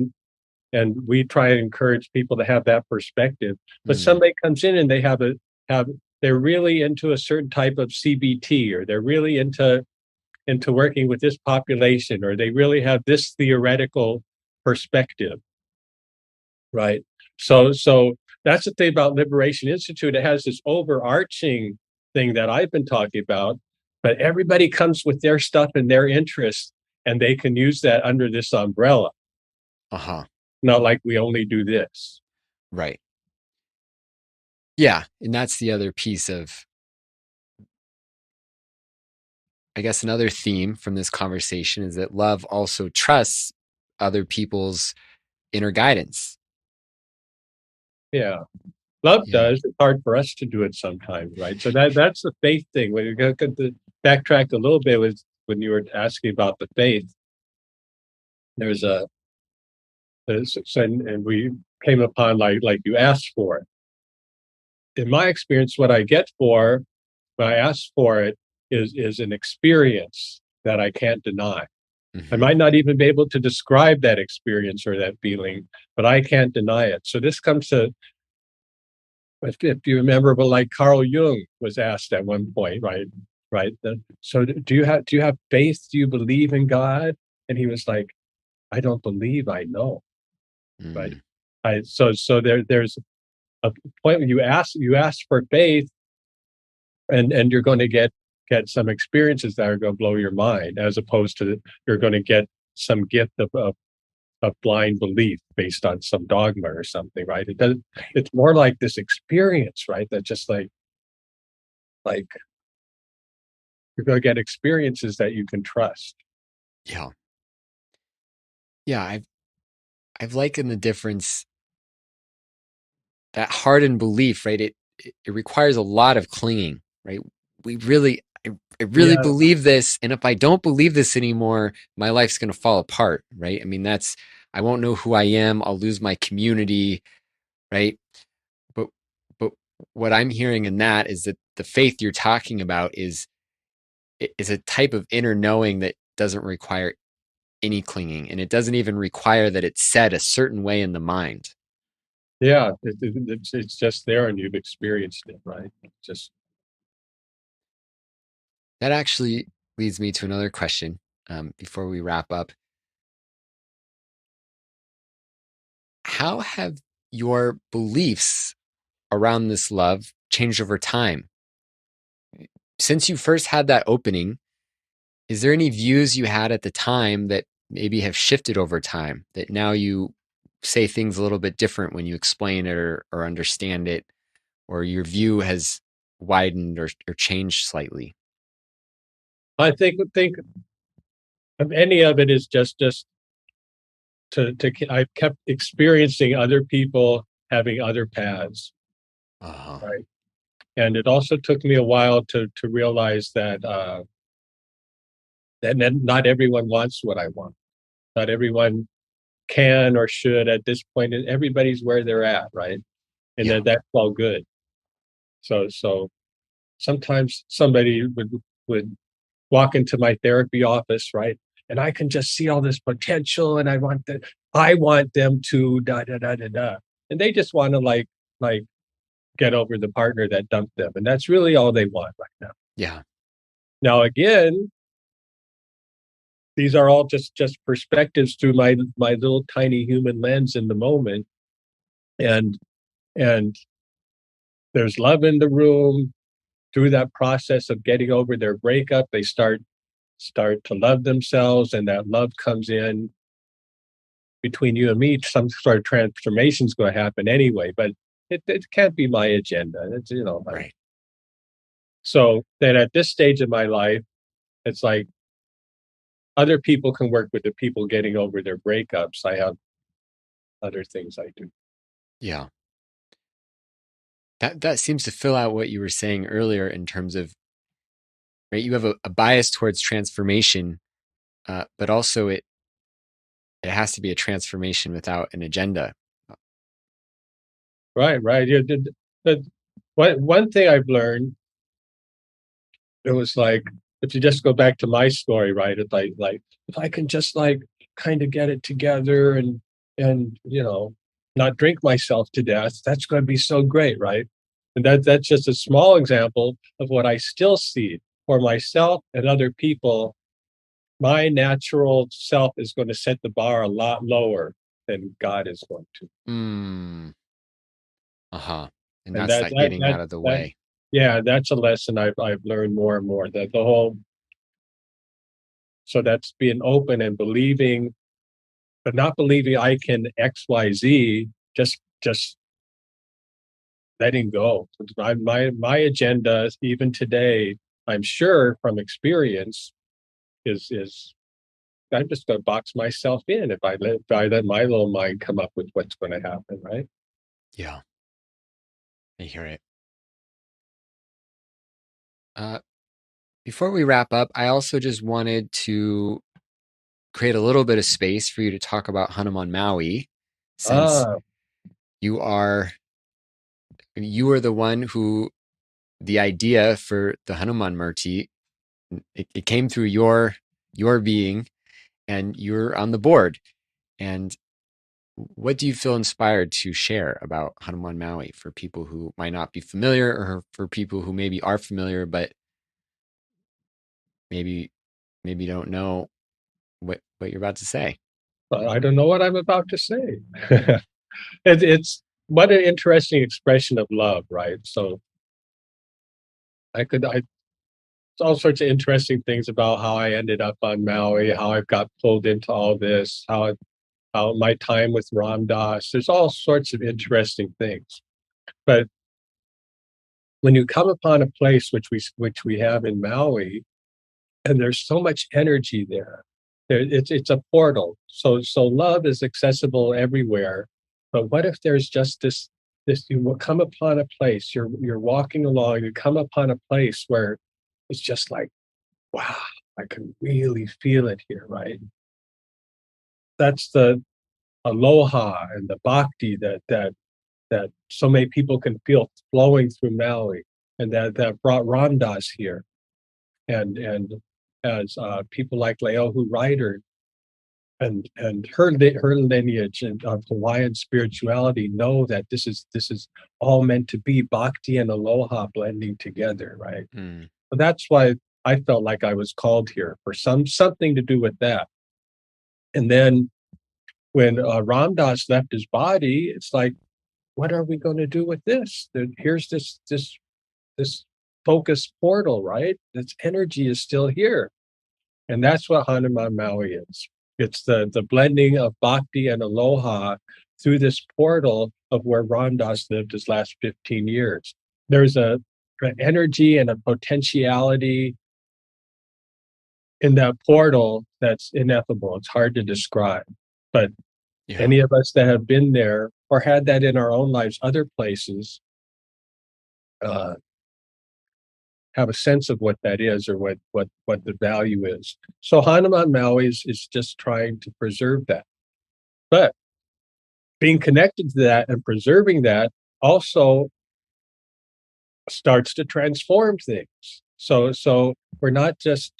and we try and encourage people to have that perspective. But Mm, somebody comes in and have they're really into a certain type of CBT, or they're really into working with this population, or they really have this theoretical perspective, right? So that's the thing about Liberation Institute. It has this overarching thing that I've been talking about, but everybody comes with their stuff and their interests, and they can use that under this umbrella. uh-huh. Not like we only do this. Right. Yeah. And that's the other piece of, I guess, another theme from this conversation is that love also trusts other people's inner guidance. Yeah. Love Yeah. does. It's hard for us to do it sometimes, right? So that's the faith thing. When you go to backtrack a little bit, was when you were asking about the faith. There's and we came upon like you asked for it. In my experience, what I get for when I ask for it is an experience that I can't deny. I Hmm. might not even be able to describe that experience or that feeling, but I can't deny it. So this comes to, if you remember, but like Carl Jung was asked at one point, right? Right. So do you have faith? Do you believe in God? And he was like, I don't believe, I know. Right. Mm, There's a point when you ask for faith, and you're going to get some experiences that are going to blow your mind, as opposed to you're going to get some gift of blind belief based on some dogma or something, right? right. It's more like this experience, right? That just like you're going to get experiences that you can trust. Yeah. Yeah, I've likened the difference, that hardened belief, right? It requires a lot of clinging, right? We really, I really Yeah, believe this, and if I don't believe this anymore, my life's going to fall apart, right? I mean, I won't know who I am. I'll lose my community, right? But but what I'm hearing in that is that the faith you're talking about is a type of inner knowing that doesn't require any clinging, and it doesn't even require that it's said a certain way in the mind. yeah, it's just there, and you've experienced it, right? Just That actually leads me to another question before we wrap up. How have your beliefs around this love changed over time? Since you first had that opening, is there any views you had at the time that maybe have shifted over time, that now you say things a little bit different when you explain it or understand it, or your view has widened or changed slightly? I think of any of it is just to I've kept experiencing other people having other paths, Uh-huh. right? And it also took me a while to realize that not everyone wants what I want. Not everyone can or should at this point. And everybody's where they're at, right? And Yeah. that's all good. So sometimes somebody would walk into my therapy office, right? And I can just see all this potential, and I want them to da da da da da, and they just want to like get over the partner that dumped them, and that's really all they want right now. Yeah. Now again, these are all just perspectives through my little tiny human lens in the moment, and and there's love in the room. Through that process of getting over their breakup, they start to love themselves, and that love comes in between you and me. Some sort of transformation is going to happen anyway, but it can't be my agenda. It's, like, Right. so then at this stage of my life, it's like other people can work with the people getting over their breakups. I have other things I do. Yeah. That seems to fill out what you were saying earlier in terms of, right, you have a bias towards transformation, but also it has to be a transformation without an agenda. Right, right. Yeah, one thing I've learned, it was like, if you just go back to my story, right? It's like if I can just like kind of get it together and not drink myself to death, that's going to be so great, right? And that's just a small example of what I still see for myself and other people. My natural self is going to set the bar a lot lower than God is going to. Mm, uh-huh. And And that's that that that getting that out of the that way. yeah, that's a lesson I've learned more and more. That the whole So that's being open and believing, but not believing I can X, Y, Z. Just letting go. My agenda, even today, I'm sure from experience, is I'm just going to box myself in if I let my little mind come up with what's going to happen, right? Yeah, I hear it. Uh, Before we wrap up, I also just wanted to create a little bit of space for you to talk about Hanuman Maui, since Ah, you are you are the one who the idea for the Hanuman Murti, it came through your being, and you're on the board. And what do you feel inspired to share about Hanuman Maui for people who might not be familiar, or for people who maybe are familiar but maybe don't know what you're about to say? I don't know what I'm about to say. It's what an interesting expression of love, right? So I all sorts of interesting things about how I ended up on Maui, how I've got pulled into all this, how my time with Ram Dass. There's all sorts of interesting things. But when you come upon a place which we have in Maui, and there's so much energy there, It's a portal. So love is accessible everywhere. But what if there's just this you will come upon a place, you're walking along, you come upon a place where it's just like, wow, I can really feel it here, right? That's the aloha and the bhakti that so many people can feel flowing through Maui, and that brought Ram Dass here, and as people like Leohu Ryder and her lineage and of Hawaiian spirituality know that this is all meant to be bhakti and aloha blending together, right? Mm. So that's why I felt like I was called here for something to do with that. And then when Ram Dass left his body, it's like, what are we going to do with this? Here's this focus portal, right? This energy is still here. And that's what Hanuman Maui is. It's the blending of bhakti and aloha through this portal of where Ram Dass lived his last 15 years. There's an energy and a potentiality in that portal that's ineffable. It's hard to describe. But Yeah. any of us that have been there or had that in our own lives, other places, uh, have a sense of what that is or what the value is. So Hanuman Maui is just trying to preserve that. But being connected to that and preserving that also starts to transform things. So we're not just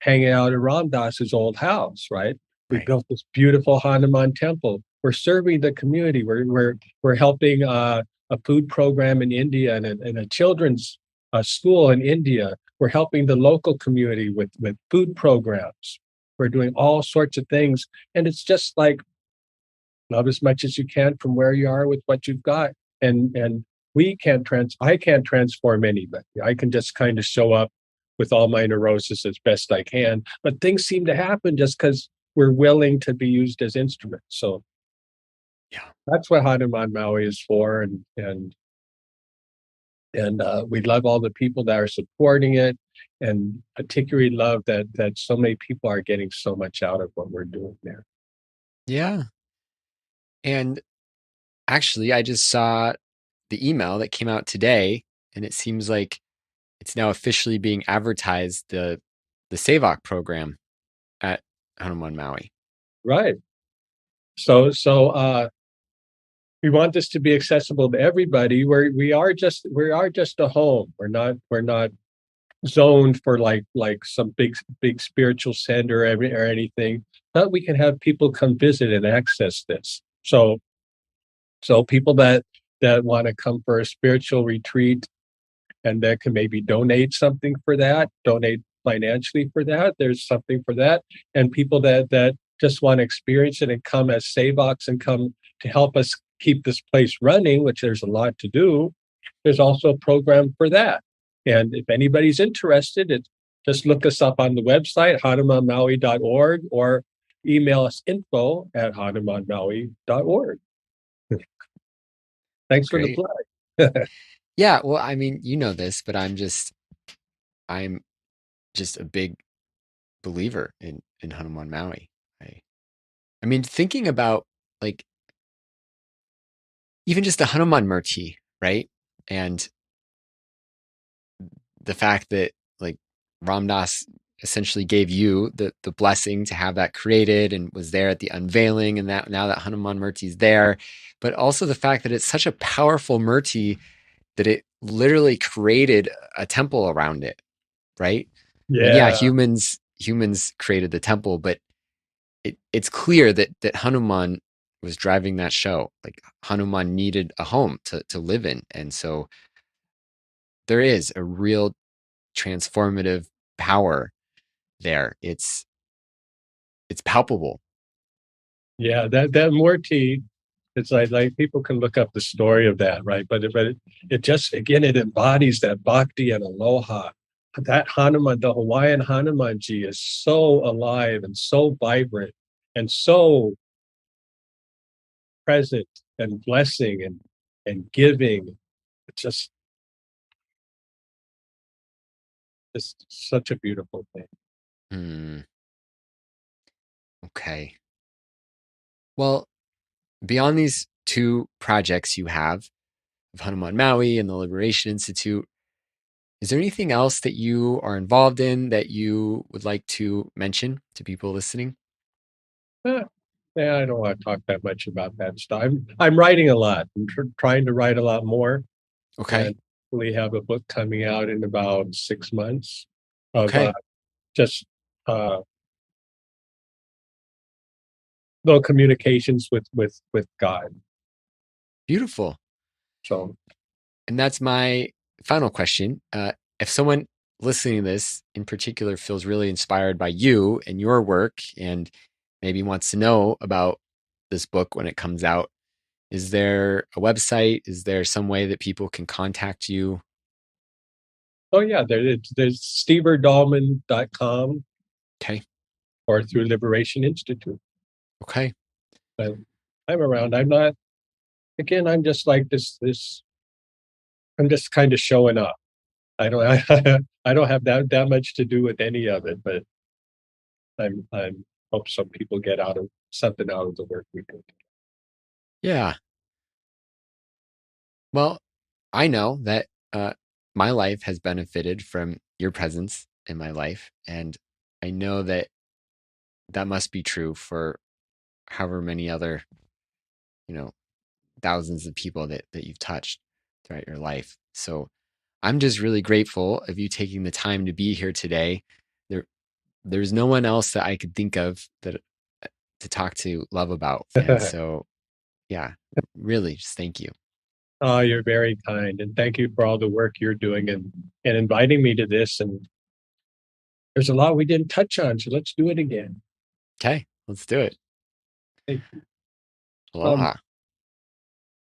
hanging out at Ram Dass's old house, right? We Right. built this beautiful Hanuman temple. We're serving the community. We're helping a food program in India and a children's school in India. We're helping the local community with food programs. We're doing all sorts of things, and it's just like love as much as you can from where you are with what you've got. And I can't transform anybody. I can just kind of show up with all my neurosis as best I can. But things seem to happen just because we're willing to be used as instruments. So Yeah. that's what Hanuman Maui is for. And we love all the people that are supporting it, and particularly love that so many people are getting so much out of what we're doing there. Yeah. And actually, I just saw the email that came out today, and it seems like it's now officially being advertised, the Savok program at Hanuman Maui. Right. So we want this to be accessible to everybody. We are just a home. We're not zoned for like some big spiritual center or anything. But we can have people come visit and access this. So people that want to come for a spiritual retreat and that can maybe donate something for that, donate financially for that. There's something for that. And people that just want to experience it and come as Savox and come to help us keep this place running, which there's a lot to do. There's also a program for that. And if anybody's interested, just look us up on the website, hanumanmaui.org, or email us info@hanumanmaui.org. Thanks for the Great. plug. Yeah, well, I mean, you know this, but I'm just a big believer in Hanuman Maui. I I mean, thinking about like even just the Hanuman Murti, right? And the fact that like Ram Dass essentially gave you the blessing to have that created and was there at the unveiling, and that now that Hanuman Murti is there, but also the fact that it's such a powerful Murti that it literally created a temple around it, right? I mean, yeah, Yeah. humans created the temple, but it's clear that Hanuman was driving that show. Like Hanuman needed a home to live in, and so there is a real transformative power there. It's palpable. Yeah, that Morty, it's like people can look up the story of that, right? But it just again it embodies that bhakti and aloha. That Hanuman, the Hawaiian Hanumanji, is so alive and so vibrant and so present and blessing and giving. It's just such a beautiful thing. Hmm. Okay. Well, beyond these two projects you have of Hanuman Maui and the Liberation Institute, is there anything else that you are involved in that you would like to mention to people listening? Eh, yeah, I don't want to talk that much about that stuff. I'm writing a lot. I'm trying to write a lot more, Okay. and we have a book coming out in about 6 months of Okay. just uh, little communications with God. Beautiful. So And that's my final question. If someone listening to this in particular feels really inspired by you and your work and maybe wants to know about this book when it comes out, is there a website? Is there some way that people can contact you? oh yeah, there's steverdallman.com Okay. or through Liberation Institute. Okay. But I'm around. I'm not again, I'm just like this I'm just kind of showing up. I don't I don't have that much to do with any of it, but I'm hope some people get out of something out of the work we do. Yeah. Well, I know that my life has benefited from your presence in my life. And I know that that must be true for however many other, you know, thousands of people that you've touched throughout your life. So I'm just really grateful of you taking the time to be here today. There, there's no one else that I could think of that to talk to love about. And so, yeah, really just thank you. Oh, you're very kind, and thank you for all the work you're doing and inviting me to this. And there's a lot we didn't touch on, so let's do it again. Okay, let's do it. Hey, um, Aloha.